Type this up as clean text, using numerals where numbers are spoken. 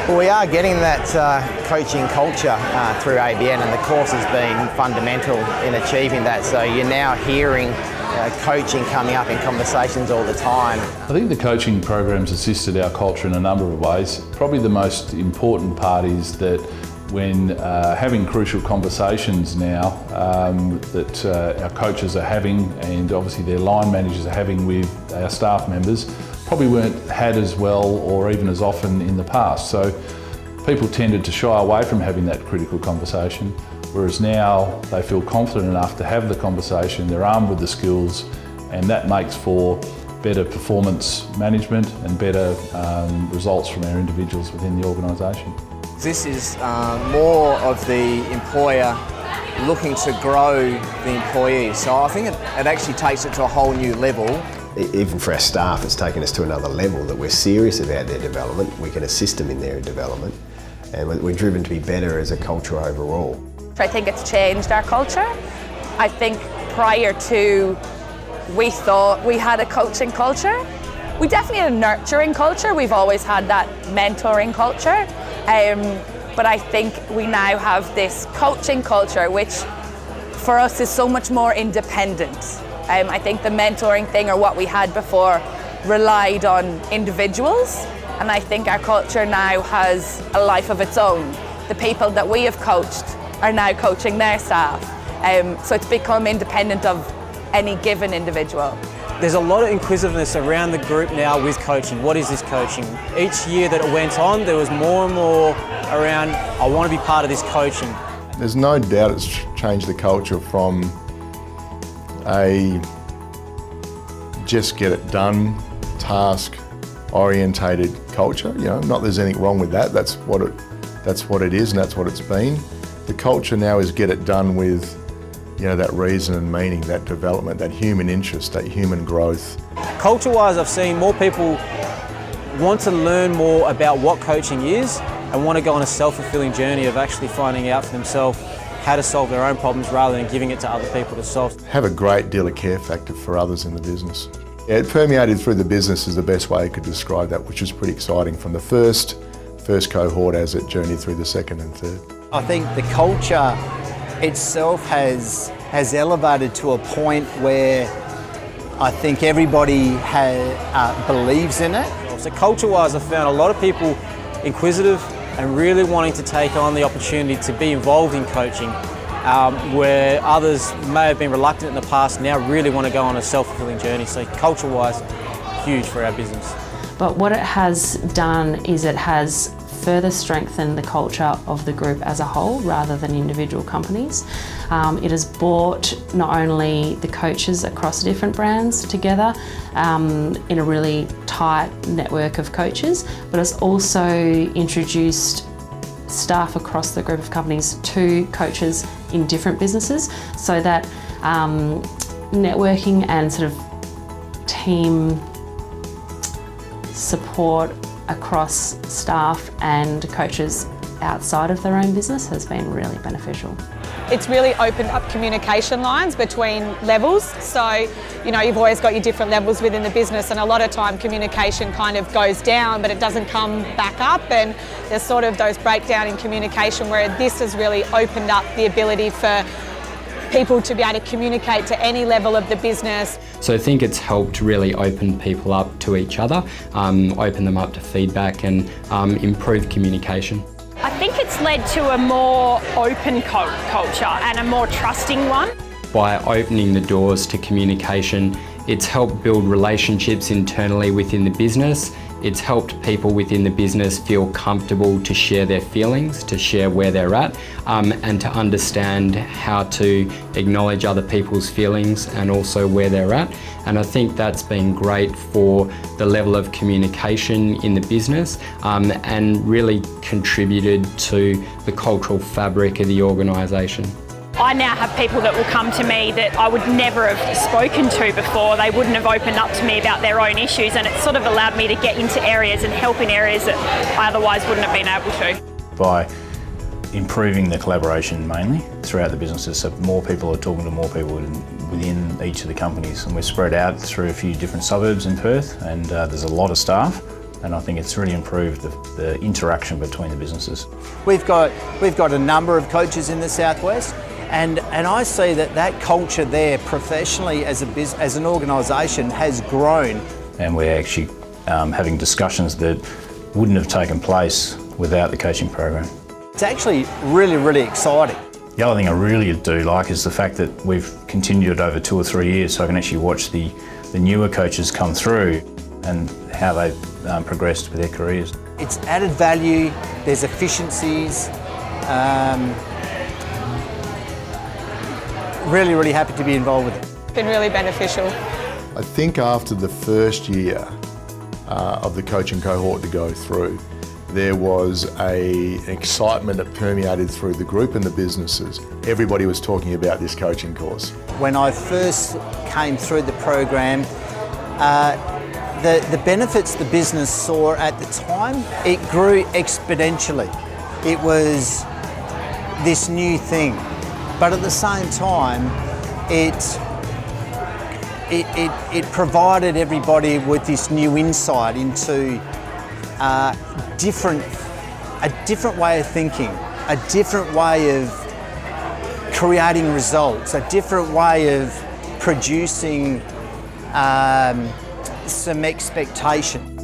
Well, we are getting that coaching culture through ABN, and the course has been fundamental in achieving that. So you're now hearing coaching coming up in conversations all the time. I think the coaching programs assisted our culture in a number of ways. Probably the most important part is that when having crucial conversations now that our coaches are having, and obviously their line managers are having with our staff members, probably weren't had as well or even as often in the past. So people tended to shy away from having that critical conversation, whereas now they feel confident enough to have the conversation, they're armed with the skills, and that makes for better performance management and better results from our individuals within the organisation. This is more of the employer looking to grow the employee. So I think it actually takes it to a whole new level. Even for our staff, it's taken us to another level, that we're serious about their development, we can assist them in their development, and we're driven to be better as a culture overall. I think it's changed our culture. I think prior to, we thought we had a coaching culture. We definitely had a nurturing culture. We've always had that mentoring culture. But I think we now have this coaching culture, which for us is so much more independent. I think the mentoring thing, or what we had before, relied on individuals, and I think our culture now has a life of its own. The people that we have coached are now coaching their staff, so it's become independent of any given individual. There's a lot of inquisitiveness around the group now with coaching. What is this coaching? Each year that it went on, there was more and more around, I want to be part of this coaching. There's no doubt it's changed the culture from a just get it done, task orientated culture. You know, not there's anything wrong with that. That's what it is, and that's what it's been. The culture now is get it done with, you know, that reason and meaning, that development, that human interest, that human growth. Culture-wise, I've seen more people want to learn more about what coaching is and want to go on a self-fulfilling journey of actually finding out for themselves how to solve their own problems rather than giving it to other people to solve. Have a great deal of care factor for others in the business. Yeah, it permeated through the business is the best way I could describe that, which is pretty exciting, from the first cohort as it journeyed through the second and third. I think the culture itself has elevated to a point where I think everybody believes in it. So culture-wise, I've found a lot of people inquisitive and really wanting to take on the opportunity to be involved in coaching, where others may have been reluctant in the past, now really want to go on a self-fulfilling journey. So culture-wise, huge for our business. But what it has done is it has further strengthened the culture of the group as a whole rather than individual companies. It has brought not only the coaches across different brands together in a really tight network of coaches, but it's also introduced staff across the group of companies to coaches in different businesses, so that networking and sort of team support across staff and coaches outside of their own business has been really beneficial. It's really opened up communication lines between levels. So, you know, you've always got your different levels within the business, and a lot of time communication kind of goes down, but it doesn't come back up, and there's sort of those breakdown in communication, where this has really opened up the ability for people to be able to communicate to any level of the business. So I think it's helped really open people up to each other, open them up to feedback, and improve communication. I think it's led to a more open culture and a more trusting one. By opening the doors to communication, it's helped build relationships internally within the business. It's helped people within the business feel comfortable to share their feelings, to share where they're at, and to understand how to acknowledge other people's feelings and also where they're at. And I think that's been great for the level of communication in the business, and really contributed to the cultural fabric of the organisation. I now have people that will come to me that I would never have spoken to before. They wouldn't have opened up to me about their own issues, and it's sort of allowed me to get into areas and help in areas that I otherwise wouldn't have been able to. By improving the collaboration mainly throughout the businesses, so more people are talking to more people within each of the companies, and we're spread out through a few different suburbs in Perth, and there's a lot of staff, and I think it's really improved the interaction between the businesses. We've got a number of coaches in the Southwest, and I see that culture there professionally as an organisation has grown. And we're actually having discussions that wouldn't have taken place without the coaching program. It's actually really, really exciting. The other thing I really do like is the fact that we've continued it over 2 or 3 years, so I can actually watch the newer coaches come through and how they've progressed with their careers. It's added value, there's efficiencies. Really, really happy to be involved with it. It's been really beneficial. I think after the first year of the coaching cohort to go through, there was an excitement that permeated through the group and the businesses. Everybody was talking about this coaching course. When I first came through the program, the benefits the business saw at the time, it grew exponentially. It was this new thing, but at the same time, it provided everybody with this new insight into a different way of thinking, a different way of creating results, a different way of producing some expectation.